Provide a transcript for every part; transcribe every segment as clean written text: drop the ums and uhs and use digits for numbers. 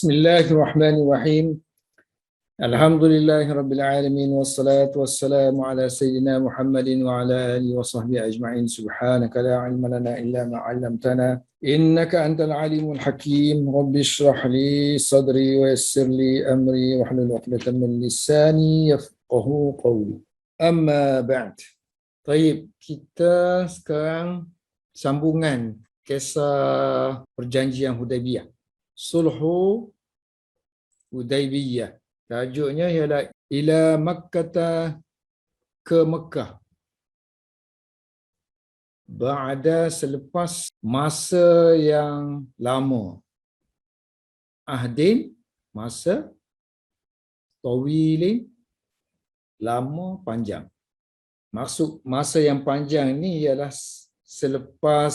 Bismillahirrahmanirrahim. Alhamdulillahirabbil alamin wassalatu wassalamu ala sayyidina Muhammadin wa ala alihi wa sahbihi ajma'in. Subhanaka la ilma lana illa ma 'allamtana innaka antal alimul hakim. Rabbi shrah li sadri wa yassir li amri wahlul 'uqdatam min lisani yafqahu qawli. Amma ba'd. Baik, kita sekarang sambungan kisah perjanjian Hudaibiyah. Sulhu Hudaibiyah. Tajuknya ialah ila Makkah, ke Mekah. Ba'da, selepas masa yang lama. Ahdin, masa. Tawilin, lama, panjang. Maksud masa yang panjang ni ialah selepas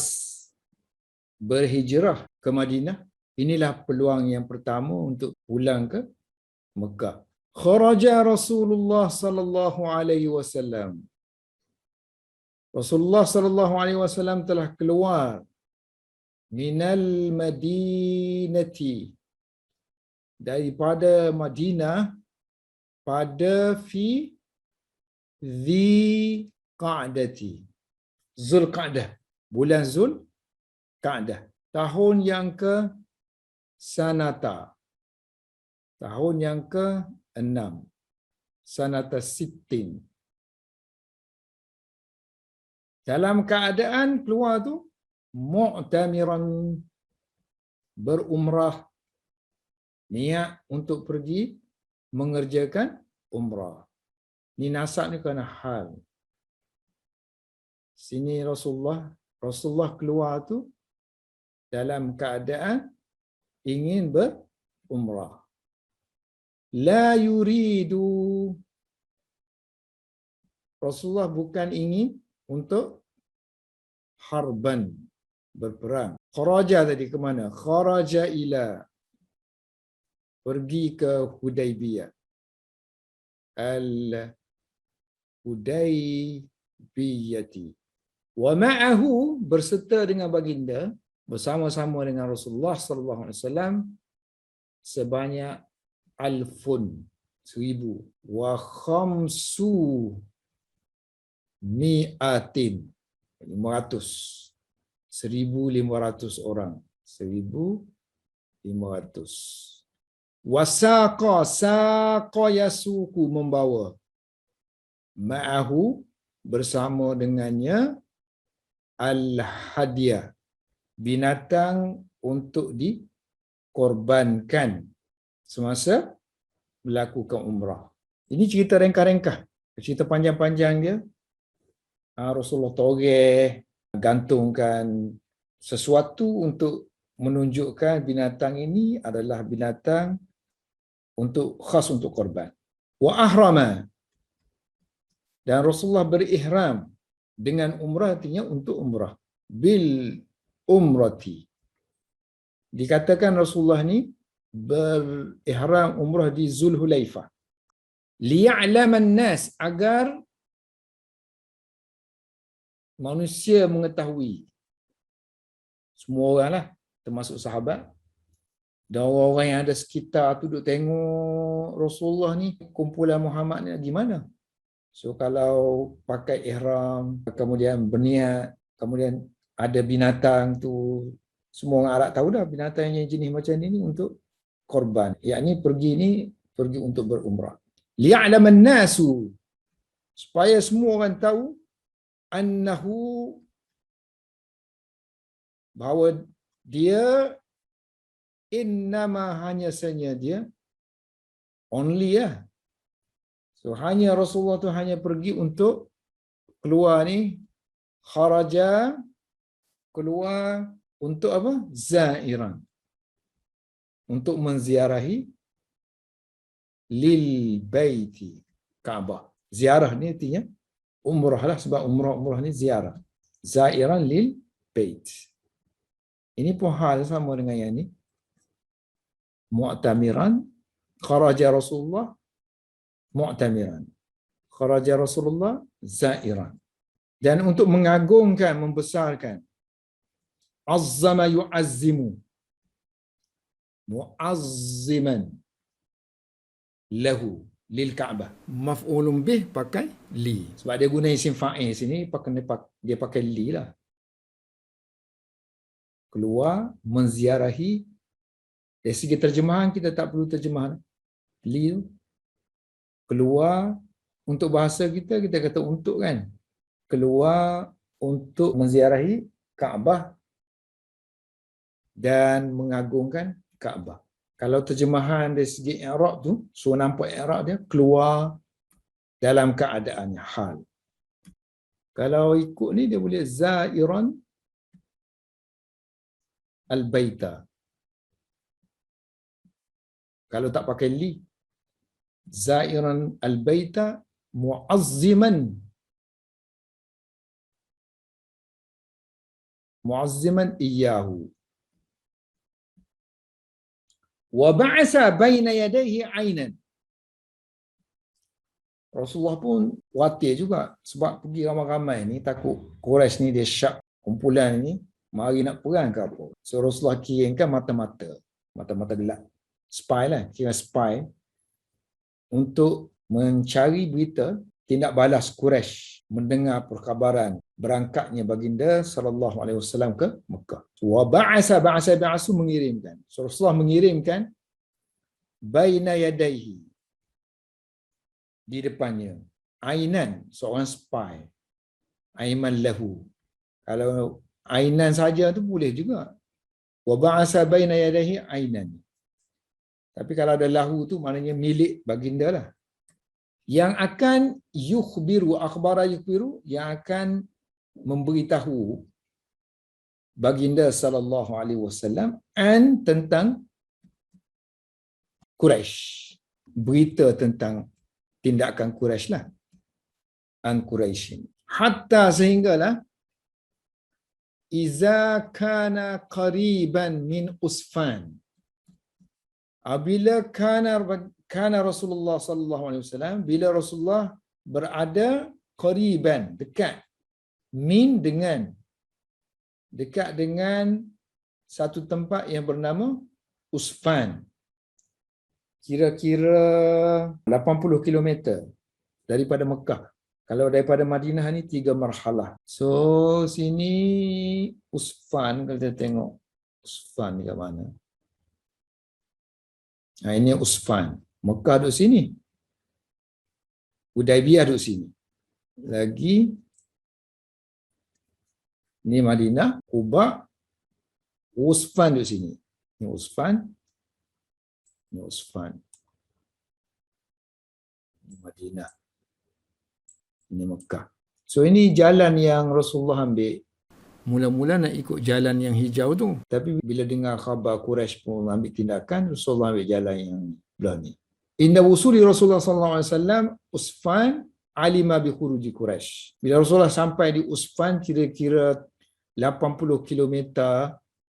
berhijrah ke Madinah. Inilah peluang yang pertama untuk pulang ke Mekah. Kharaja Rasulullah sallallahu alaihi wasallam. Rasulullah sallallahu alaihi wasallam telah keluar minal Madinati, daripada Madinah, pada fi Dzi Qa'dati, Zulqa'dah, bulan Zulqa'dah, tahun yang ke sanata, tahun yang ke-6, sanata sittin. Dalam keadaan keluar tu mu'tamiran, berumrah, niat untuk pergi mengerjakan umrah. Ni nasab ni kerana hal. Sini Rasulullah keluar tu dalam keadaan ingin berumrah. La yuridu, Rasulullah bukan ingin untuk harban, berperang. Kharaja tadi ke mana? Kharaja ila, pergi ke Hudaibiyah. Al-Hudaibiyati. Wa ma'ahu, berserta dengan baginda, bersama-sama dengan Rasulullah sallallahu alaihi wasallam, sebanyak 1,000 wa khamsu mi'atin, 1,500 orang, 1,500. Wasaqa, saqa yasuku, membawa, ma'ahu, bersama dengannya, al-hadiah, binatang untuk dikorbankan semasa melakukan umrah. Ini cerita ringkas-ringkas. Cerita panjang-panjang dia, Rasulullah toreh, gantungkan sesuatu untuk menunjukkan binatang ini adalah binatang khas untuk korban. Wa ahrama, dan Rasulullah berihram dengan umrah, artinya untuk umrah. Bil umrati, dikatakan Rasulullah ni berihram umrah di Zulhulaifah. Liya'laman nas, agar manusia mengetahui, semua orang lah, termasuk sahabat dan orang-orang yang ada sekitar tu duk tengok Rasulullah ni, kumpulan Muhammad ni gimana. So kalau pakai ihram, kemudian berniat, kemudian ada binatang tu, semua orang Arab tahu dah binatang yang jenis macam ni untuk korban, yakni pergi untuk berumrah. Liya'laman nasu, supaya semua orang tahu, annahu, bahawa dia, innama, hanya sahaja dia, only lah. So hanya Rasulullah tu hanya pergi untuk keluar ni, kharaja, keluar untuk apa? Zairan, untuk menziarahi, lil baiti, Kaabah. Ziarah ni artinya umrah lah, sebab umrah ni ziarah. Zairan lil bait. Ini pun hal sama dengan yang ni. Mu'tamiran, kharaja Rasulullah mu'tamiran, kharaja Rasulullah zairan. Dan untuk mengagungkan, membesarkan, azzama yu'azzimu, mu'azziman lahu lil Ka'bah. Maf'ulun bih pakai li. Sebab dia guna isim fa'il sini, dia pakai li lah. Keluar menziarahi. Dari segi terjemahan kita tak perlu terjemahan li tu. Keluar untuk bahasa kita kata untuk kan. Keluar untuk menziarahi Kaabah dan mengagungkan Kaabah. Kalau terjemahan dari segi i'rab tu, so nampak i'rab dia keluar dalam keadaannya hal. Kalau ikut ni dia boleh zairan al-baita. Kalau tak pakai li, zairan al-baita mu'azziman iyyahu. Wa ba'asa baina yadayhi 'ainan. Rasulullah pun khawatir juga sebab pergi ramai-ramai ni takut Quraisy ni dia syak kumpulan ni mari nak perang ke apa. So Rasulullah kirimkan mata-mata gelap. Spy lah, kira spy untuk mencari berita tindak balas Quraisy mendengar perkabaran berangkatnya baginda sallallahu alaihi wasallam ke Mekah. Wa ba'asa mengirimkan. So Rasulullah mengirimkan baina yadaihi, di depannya, ainan, seorang spy, aiman lahu. Kalau ainan saja tu boleh juga. Wa ba'asa baina yadaihi ainan. Tapi kalau ada lahu tu maknanya milik baginda lah. Yang akan akhbara yukhbiru, yang akan memberitahu baginda sallallahu alaihi wasallam tentang Quraisy. Berita tentang tindakan Quraisy lah. Quraisy. Hatta sehinggalah iza kana qariban min Usfan. Apabila kana Rasulullah sallallahu alaihi wasallam, bila Rasulullah berada qariban, dekat, dekat dengan satu tempat yang bernama Usfan. Kira-kira 80 km daripada Mekah. Kalau daripada Madinah ni 3 marhalah. So sini Usfan, kalau kita tengok Usfan ni kat mana? Nah, ini Usfan. Mekah duduk sini. Hudaibiyah duduk sini. Lagi ni Madinah, Quba, Usfan duduk sini. Ini Usfan. Ini Usfan. Ini Madinah. Ini Mekah. So ini jalan yang Rasulullah ambil. Mula-mula nak ikut jalan yang hijau tu. Tapi bila dengar khabar Quraisy pun ambil tindakan, Rasulullah ambil jalan yang belah ni. Inda wusuli Rasulullah sallallahu alaihi wasallam Usfan alima bi khuruji Quraisy. Bila Rasulullah sampai di Usfan kira-kira 80 km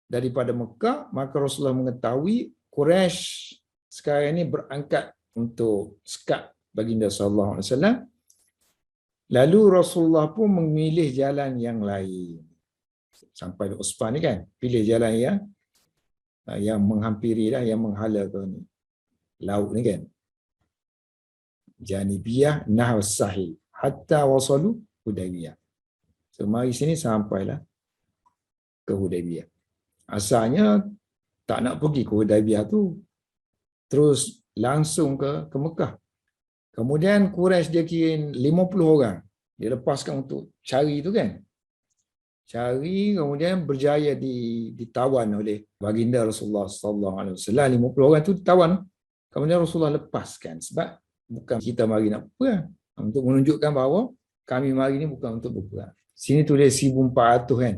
daripada Mekah, maka Rasulullah mengetahui Quraisy sekarang ini berangkat untuk sekat baginda sallallahu alaihi wasallam. Lalu Rasulullah pun memilih jalan yang lain. Sampai di Usfan ni kan, pilih jalan yang menghampiri lah, yang menghala ke ni, laut ni kan. Janibiyah nahw sahil hatta wasalu Hudaybiyah. So mari sini sampailah ke Hudaybiyah. Asalnya tak nak pergi ke Hudaybiyah tu, terus langsung ke Mekah. Kemudian Quraisy dia kirim 50 orang. Dia lepaskan untuk cari tu kan. Cari, kemudian berjaya ditawan oleh baginda Rasulullah sallallahu alaihi wasallam. 50 orang tu ditawan. Kemudian Rasulullah lepaskan sebab bukan kita mari nak perang, untuk menunjukkan bahawa kami mari ni bukan untuk berperang. Sini tulis 1400 kan.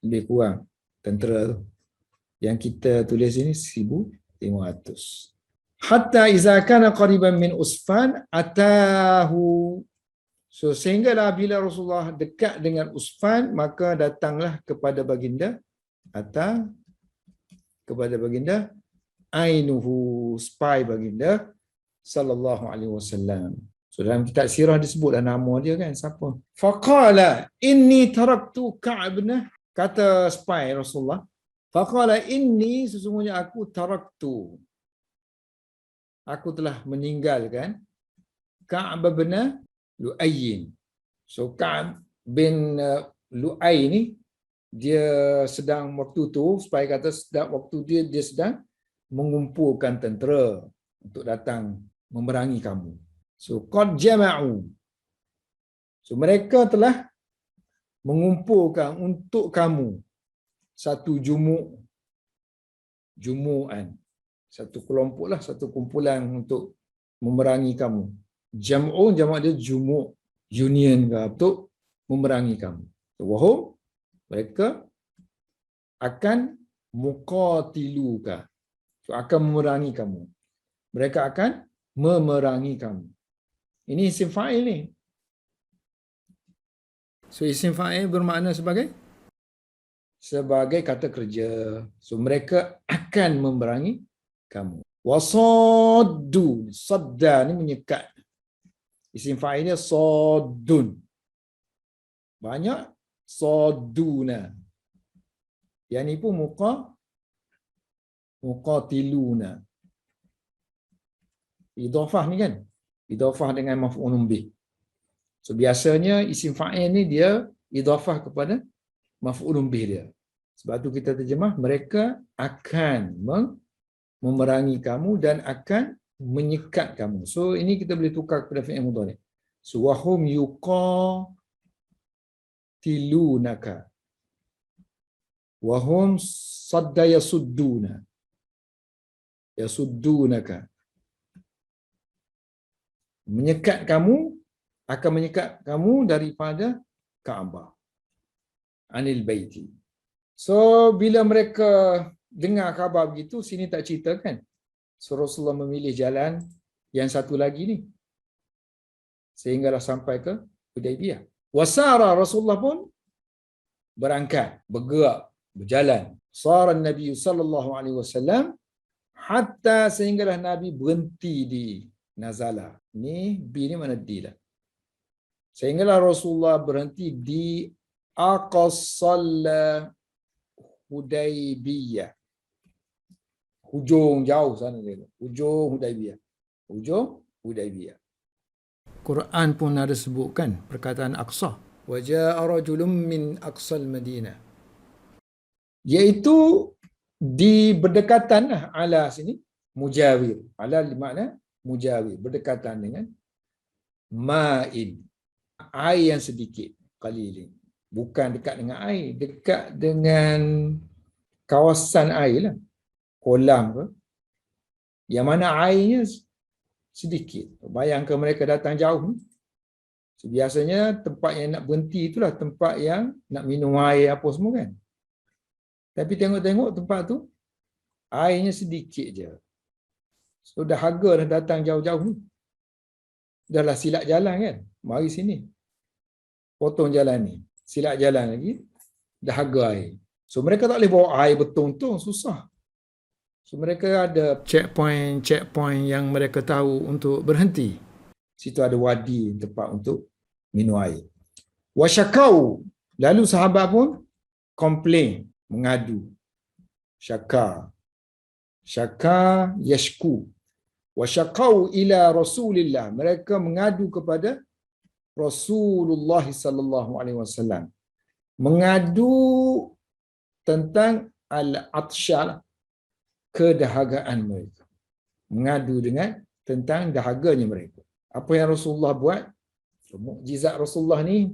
Lebih kurang tentera tu. Yang kita tulis ini 1500. Hatta iza kana qariban min Usfan atahu. So sehinggalah bila Rasulullah dekat dengan Usfan, maka datanglah kepada baginda kepada baginda ainuhu, spy baginda sallallahu alaihi wasallam. So dalam kitab sirah disebutlah nama dia kan, siapa? Faqala inni taraktu Ka'b, kata spy Rasulullah, Faqala inni, sesungguhnya aku taraktu, aku telah meninggalkan Ka'ab bin Lu'ay. So Ka'ab bin Lu'ay ni, dia sedang waktu tu, supaya kata sedang waktu dia sedang mengumpulkan tentera untuk datang memerangi kamu. So qad jama'u. So mereka telah mengumpulkan untuk kamu satu jumu'an. Satu kelompok lah, satu kumpulan untuk memerangi kamu. Jam'un, jamak dia jumu', union ke, untuk memerangi kamu. So, wahum, mereka akan muqatiluka. So, akan memerangi kamu. Mereka akan memerangi kamu. Ini isim fa'il ni. So, isim fa'il bermakna sebagai kata kerja. So, mereka akan memerangi kamu. Wasaddu, sadda ni menyekat. Isim fa'ilnya saddun. Banyak sadduna. Yang ni pun muqatiluna. Idhafah ni kan? Idhafah dengan maf'ulun bih. So biasanya isim fa'il ni dia idhafah kepada maf'ulun bih dia. Sebab tu kita terjemah mereka akan memerangi kamu dan akan menyekat kamu. So ini kita boleh tukar kepada fi'il mudhari'. So wahum yuqatilunaka. Wahum sadda yasuddunaka. Menyekat kamu, akan menyekat kamu daripada Kaabah. Anil baiti. So bila mereka dengar khabar begitu, sini tak ceritakan. So Rasulullah memilih jalan yang satu lagi ni. Sehinggalah sampai ke Hudaybiyah. Wasara, Rasulullah pun berangkat, bergerak, berjalan. Sara Nabi sallallahu alaihi wasallam hatta, sehinggalah Nabi berhenti di Nazala. Ni B ni mana D lah. Sehinggalah Rasulullah berhenti di Aqsal Hudaybiyah. Hujung jauh sana dia. Hujung Hudaybiyah. Hujung Hudaybiyah. Quran pun ada sebutkan perkataan Aqsa. Wa jaa rajulun min aqsal Madinah. Iaitu di berdekatan lah, ala sini mujawir. Ala makna mujawir, berdekatan dengan ma'in. Air yang sedikit, qalilin. Bukan dekat dengan air, dekat dengan kawasan air lah. Kolam ke. Yang mana airnya sedikit. Bayangkan mereka datang jauh ni. So, biasanya tempat yang nak berhenti itulah tempat yang nak minum air apa semua kan. Tapi tengok-tengok tempat tu airnya sedikit je. So dah harga dah datang jauh-jauh ni. Dahlah silap jalan kan. Mari sini. Potong jalan ni. Silap jalan lagi. Dah harga air. So mereka tak boleh bawa air betul-betul. Susah. So mereka ada checkpoint yang mereka tahu untuk berhenti. Situ ada wadi tempat untuk minum air. Wasyakau. Lalu sahabat pun komplain. Mengadu. Syaka yashku. Wasyakau ila Rasulillah. Mereka mengadu kepada Rasulullah sallallahu alaihi wasallam. Mengadu tentang al-atsyal, kedahagaan mereka. Mengadu dengan tentang dahaganya mereka. Apa yang Rasulullah buat? Mukjizat Rasulullah ni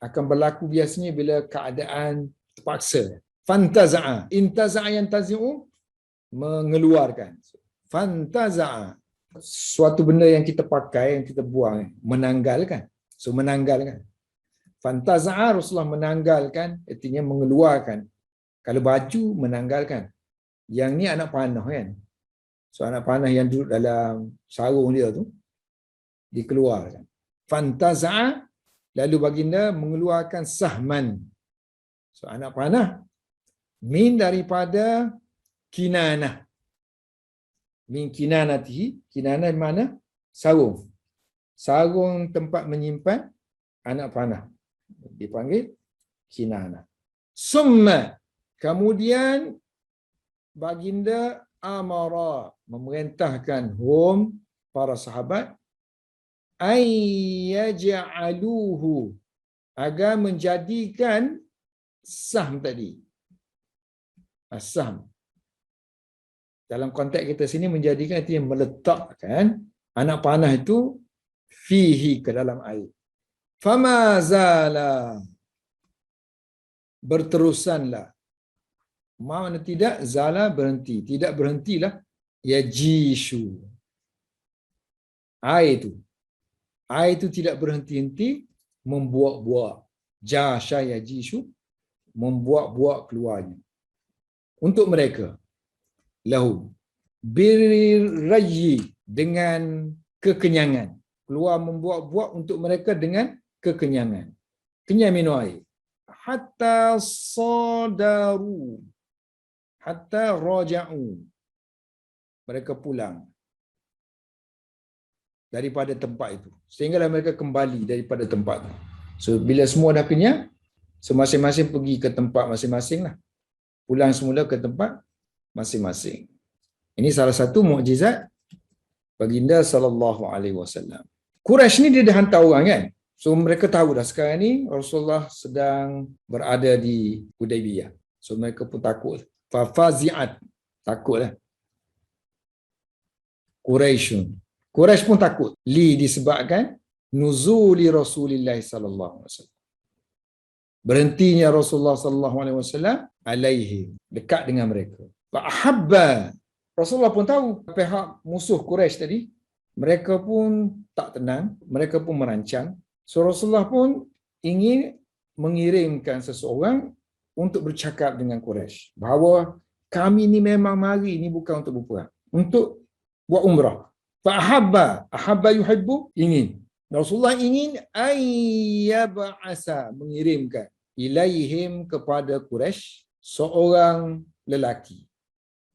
akan berlaku biasanya bila keadaan terpaksa. Fantaza'a. Intaza'a yantazi'u, mengeluarkan. Fantaza'a. Suatu benda yang kita pakai, yang kita buang, menanggalkan. So menanggalkan. Fantaza'a, Rasulullah menanggalkan, artinya mengeluarkan. Kalau baju, menanggalkan. Yang ni anak panah kan. So anak panah yang duduk dalam sarung dia tu, dikeluarkan. Fantaza'a, lalu baginda mengeluarkan sahman. So anak panah, min daripada kinanah. Min kinanatihi, kinanah mana? Sarung. Sarung tempat menyimpan anak panah. Dipanggil kinanah. Summa, kemudian baginda amara, memerintahkan hum, para sahabat, ayyaj'aluhu, agar menjadikan sahm tadi. Sahm. Dalam konteks kita sini menjadikan itu yang meletakkan anak panah itu fihi, ke dalam air. Fama zala, berterusanlah. Mana tidak, zala berhenti. Tidak berhentilah. Yajishu. Air itu tidak berhenti-henti membuak-buak. Jasha yajishu, membuak-buak keluarnya. Untuk mereka. Lahum. Birrayi, dengan kekenyangan. Keluar membuak-buak untuk mereka dengan kekenyangan. Kenyang minum air. Hatta sadaru, hatta raja'u, mereka pulang daripada tempat itu, sehinggalah mereka kembali daripada tempat itu. So bila semua dah kenyang, masing-masing pergi ke tempat masing-masing lah, pulang semula ke tempat masing-masing. Ini salah satu mukjizat baginda sallallahu alaihi wasallam. Quraisy ni dia dah hantar orang kan. So mereka tahu dah sekarang ni Rasulullah sedang berada di Hudaybiyah. So mereka pun takut. Fafazi'at, takutlah. Quraisy pun takut. Disebabkan nuzuli Rasulullah sallallahu alaihi wasallam. Berhentinya Rasulullah sallallahu alaihi wasallam alaihi, dekat dengan mereka. Fa ahabba, Rasulullah pun tahu pihak musuh Quraisy tadi, mereka pun tak tenang, mereka pun merancang. So Rasulullah pun ingin mengirimkan seseorang untuk bercakap dengan Quraisy bahawa kami ni memang mari ni bukan untuk berperang, untuk buat umrah. Fa ahabba yuhibbu, ingin. Rasulullah ingin ayyab'asa, mengirimkan ilaihim, kepada Quraisy, seorang lelaki,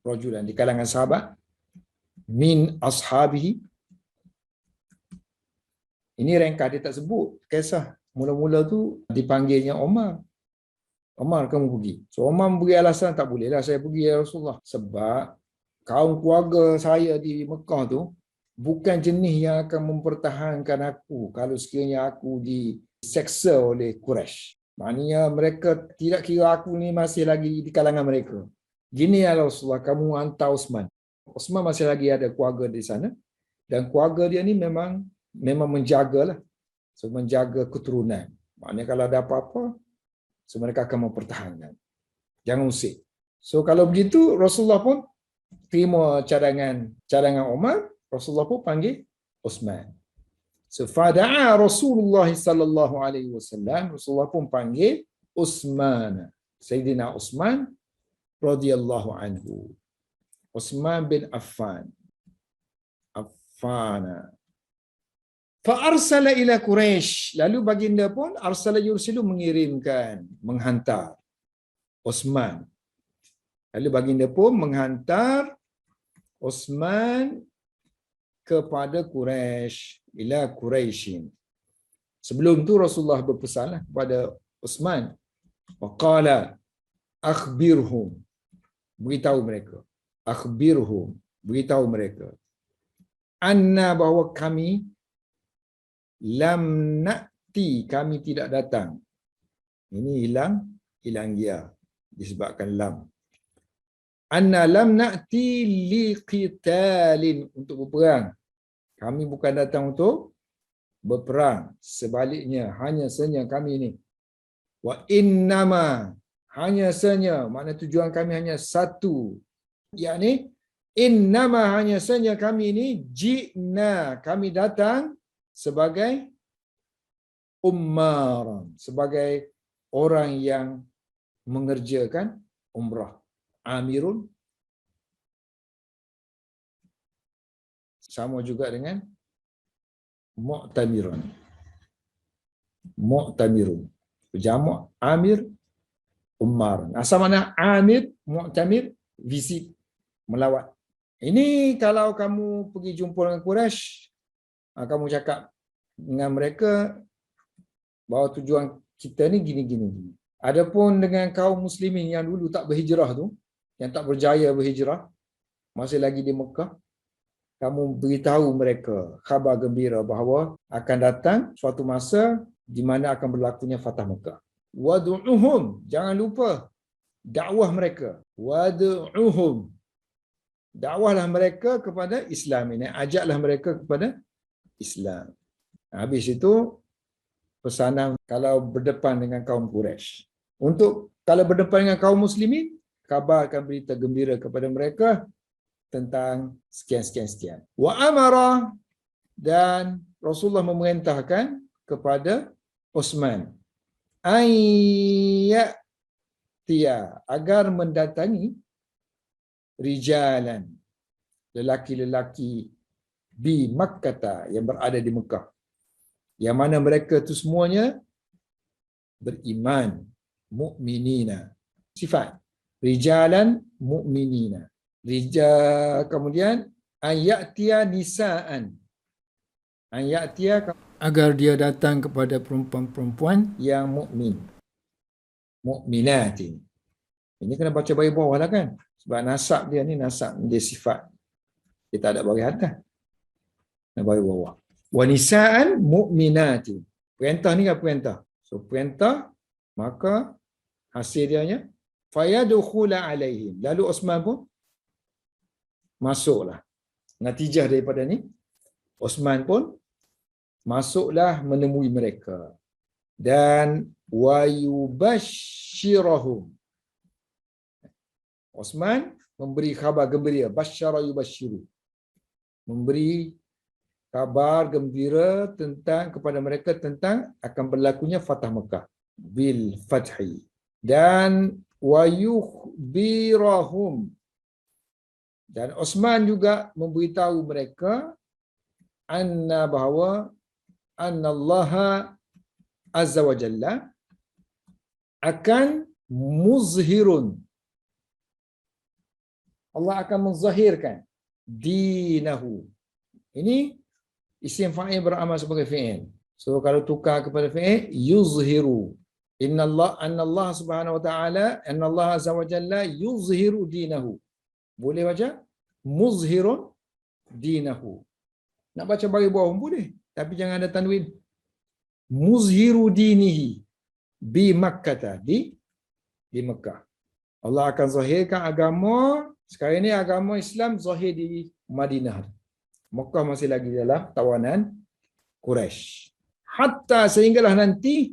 rajulan, di kalangan sahabat, min ashabihi. Ini ringkas, dia tak sebut kisah. Mula-mula tu dipanggilnya Omar. Omar, kamu pergi. So Omar beri alasan, tak bolehlah saya pergi ya Rasulullah. Sebab kaum keluarga saya di Mekah tu bukan jenis yang akan mempertahankan aku kalau sekiranya aku diseksa oleh Quraisy. Maknanya mereka tidak kira aku ni masih lagi di kalangan mereka. Gini ya Rasulullah, kamu hantar Osman. Osman masih lagi ada keluarga di sana. Dan keluarga dia ni memang menjagalah. So menjaga keturunan. Maknanya kalau ada apa-apa, so mereka akan mempertahankan. Jangan usik. So kalau begitu, Rasulullah pun terima cadangan Umar. Rasulullah pun panggil Osman. So fada'a Rasulullah sallallahu alaihi wasallam, Rasulullah pun panggil Utsman, Sayyidina Utsman radhiyallahu anhu. Utsman bin Affan. Fa arsala ila Quraisy, lalu baginda pun arsala yursilu, mengirimkan, menghantar Utsman. Lalu baginda pun menghantar Utsman kepada Quraisy, ila Quraisyin. Sebelum tu Rasulullah berpesanlah kepada Utsman, waqala akhbirhum, beritahu mereka, akhbirhum, beritahu mereka, anna, bahawa kami, lam na'ti, kami tidak datang. Ini hilang ya, disebabkan lam. Anna lam na'ti liqitalin, untuk berperang. Kami bukan datang untuk berperang. Sebaliknya, hanya sahaja kami ini. Wa innama, hanya sahaja, makna tujuan kami hanya satu. Yakni, innama, hanya sahaja kami ini, ji'na, kami datang sebagai ummaran, sebagai orang yang mengerjakan umrah. Amirun sama juga dengan mu'tamirun. Mu'tamirun. Jamak amir, ummar. Asal mana amir, mu'tamir, visit, melawat. Ini kalau kamu pergi jumpa dengan Quraisy, kamu cakap dengan mereka bahawa tujuan kita ni gini. Adapun dengan kaum muslimin yang dulu tak berhijrah tu, yang tak berjaya berhijrah, masih lagi di Mekah, kamu beritahu mereka khabar gembira bahawa akan datang suatu masa di mana akan berlakunya Fatah Mekah. Wad'uhum, jangan lupa dakwah mereka. Wad'uhum, dakwahlah mereka kepada Islam ini, ajaklah mereka kepada Islam. Habis itu pesanan kalau berdepan dengan kaum Quraisy. Untuk kalau berdepan dengan kaum muslimin, kabarkan berita gembira kepada mereka tentang sekian. Wa amara, dan Rasulullah memerintahkan kepada Utsman ayyatiya, agar mendatangi rijalan, lelaki-lelaki di Makkah, yang berada di Mekah, yang mana mereka itu semuanya beriman, mukminina. Sifat rijalan mukminina. Rijal, kemudian ayatia nisaan. Ayatia, agar dia datang kepada perempuan-perempuan yang mukmin. Mukminat ini. Ini kena baca bagi bawah lah kan. Sebab nasab dia ni, nasab dia sifat. Dia tak ada bagi atas. Nak bagi bawah. Wa nisaan mukminat. Perintah ni kan perintah. So perintah, maka hasil dianya fayadukhula alaihim. Lalu Utsman pun masuklah. Natijah daripada ni, Utsman pun masuklah menemui mereka. Dan wayubashirahum. Utsman memberi khabar gembira. Basyara yubashiru. Memberi kabar gembira kepada mereka tentang akan berlakunya Fatah Mekah. Bil fathi. Dan wayukhbirahum. Dan Utsman juga memberitahu mereka bahawa Allah Azza wa Jalla akan muzhirun. Allah akan menzahirkan dinahu. Ini isim fa'il beramal sebagai fi'il. So kalau tukar kepada fi'il, yuzhiru. Anna Allah subhanahu wa ta'ala, anna Allah Azza wa Jalla yuzhiru dinahu. Boleh baca muzhirun dinahu. Nak baca bagi bawah pun boleh, tapi jangan ada tanwin. Muzhiru dinihi bi Makkah, di Mekah. Allah akan zahirkan agama. Sekarang ini agama Islam zahir di Madinah. Mekah masih lagi dalam tawanan Quraisy. Hatta sehinggalah nanti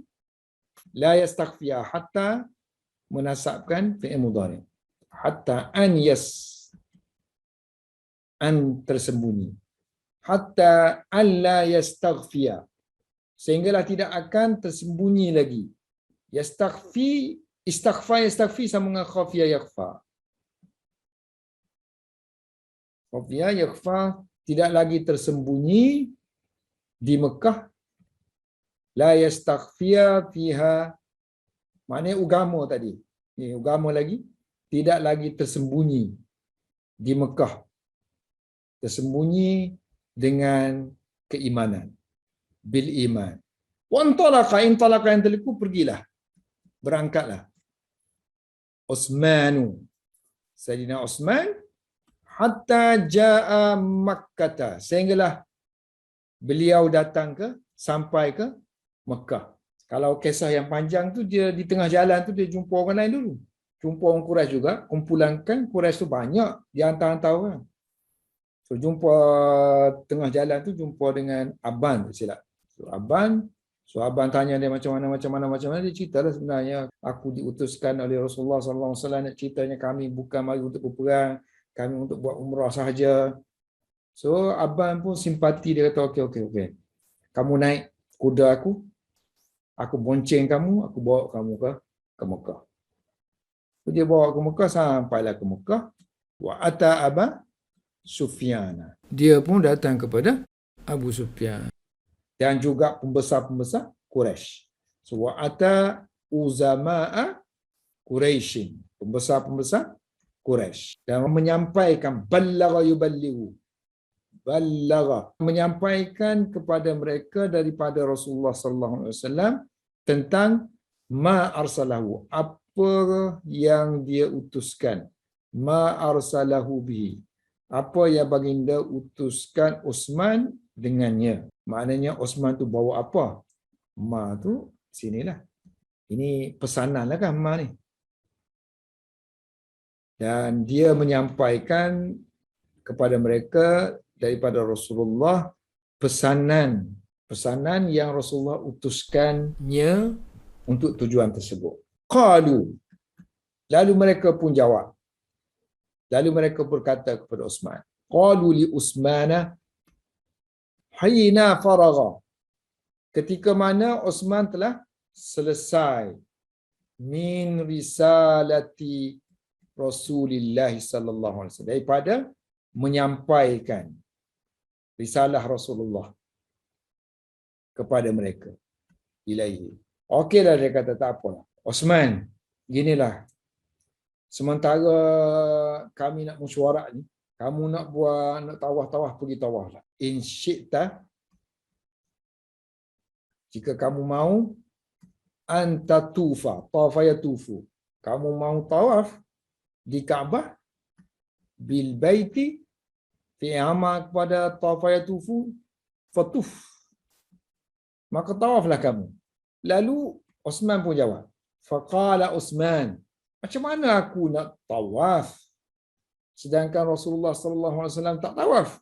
la yastakhfiya, hatta menasabkan fi'il mudhari. Hatta an tersembunyi. Hatta an la yastakhfiya, sehinggalah tidak akan tersembunyi lagi. Yastakhfi, yastakhfi sama dengan khafiya yakhfa. Khafiya yakhfa, tidak lagi tersembunyi di Mekah. La yastakhfiya fiha, maknanya agama tadi. Ini agama lagi, tidak lagi tersembunyi di Mekah. Tersembunyi dengan keimanan. Bil iman. Wa intalaqa yang terliku, pergilah. Berangkatlah. Utsmanu. Sayyidina Utsman hatta jaa Makkah, sehinggalah beliau datang sampai ke Mekah. Kalau kisah yang panjang tu, dia di tengah jalan tu dia jumpa orang lain dulu. Jumpa orang Quraisy juga, kumpulan kan Quraisy tu banyak, dia hantar-hantar orang. So jumpa tengah jalan tu, jumpa dengan Aban, tak silap. So Aban tanya dia macam mana, dia ceritalah sebenarnya aku diutuskan oleh Rasulullah sallallahu alaihi wasallam, nak ceritanya kami bukan mari untuk berperang, kami untuk buat umrah sahaja. So Aban pun simpati, dia kata okey. Kamu naik kuda aku bonceng kamu, aku bawa kamu ke Mekah. So, dia bawa ke Mekah, sampailah ke Mekah. Wa ata Aba Sufyan. Dia pun datang kepada Abu Sufyan. Dan juga pembesar-pembesar Quraisy. So wa ata uzama'a Quraisy. Pembesar-pembesar Quraisy. Dan menyampaikan ballagha yuballighu. Ballagha, menyampaikan kepada mereka daripada Rasulullah sallallahu alaihi wasallam tentang ma arsalahu, apa yang dia utuskan ma arsalahu bihi, apa yang baginda utuskan Uthman dengannya. Maknanya Uthman tu bawa apa? Ma tu sinilah. Ini pesanan lah kan ma ni. Dan dia menyampaikan kepada mereka daripada Rasulullah pesanan yang Rasulullah utuskannya untuk tujuan tersebut. Qalu, lalu mereka pun jawab. Lalu mereka berkata kepada Uthman. Qalu li Uthmana hina faragha. Ketika mana Uthman telah selesai min risalati Rasulullah sallallahu alaihi wasallam, daripada menyampaikan risalah Rasulullah kepada mereka. Ilaihi. Okeylah, dia kata tak apalah. Uthman, ginilah. Sementara kami nak mesyuarat ni, kamu nak buat, nak tawaf, pergi tawaf lah. In syi'ta, jika kamu mau, anta tufa, tawafaya tufu. Kamu mau tawaf di Kaabah, bil baiti, fi'ama kepada tawafaya tufu, fatuf. Maka tawaflah kamu. Lalu Uthman pun jawab. Faqala Uthman, macam mana aku nak tawaf sedangkan Rasulullah sallallahu alaihi wasallam tak tawaf?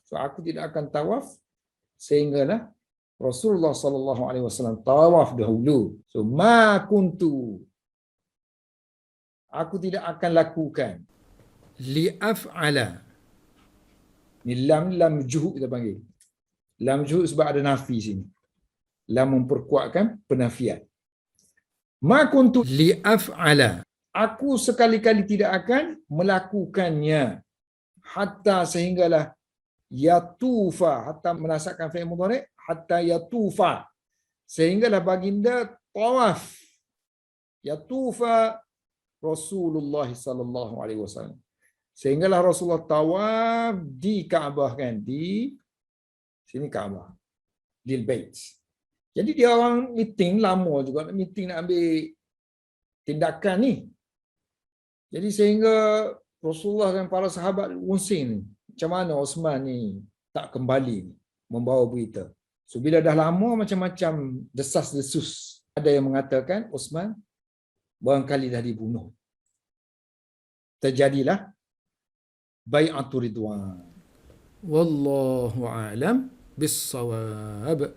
So aku tidak akan tawaf sehinggalah Rasulullah sallallahu alaihi wasallam tawaf dahulu. So ma kuntu, aku tidak akan lakukan li af'ala. Ni lam juhud kita panggil. Lam juhud sebab ada nafi sini. Lam memperkuatkan penafian. Ma kuntu li af'ala, aku sekali-kali tidak akan melakukannya hatta sehinggalah yatufa, hatta menasakkan fi'il mudhari', hatta yatufa, sehinggalah baginda tawaf. Yatufa Rasulullah sallallahu alaihi wasallam, sehinggalah Rasulullah tawaf di Kaabah, kan, di sini Kaabah, di bait. Jadi dia orang meeting lama juga, meeting nak ambil tindakan ni. Jadi sehingga Rasulullah dan para sahabat pusing ni, macam mana Uthman ni tak kembali ni, membawa berita. So bila dah lama macam-macam desas-desus. Ada yang mengatakan Uthman barangkali dah dibunuh. Terjadilah bai'atul ridwan. Wallahu a'lam bis-shawab.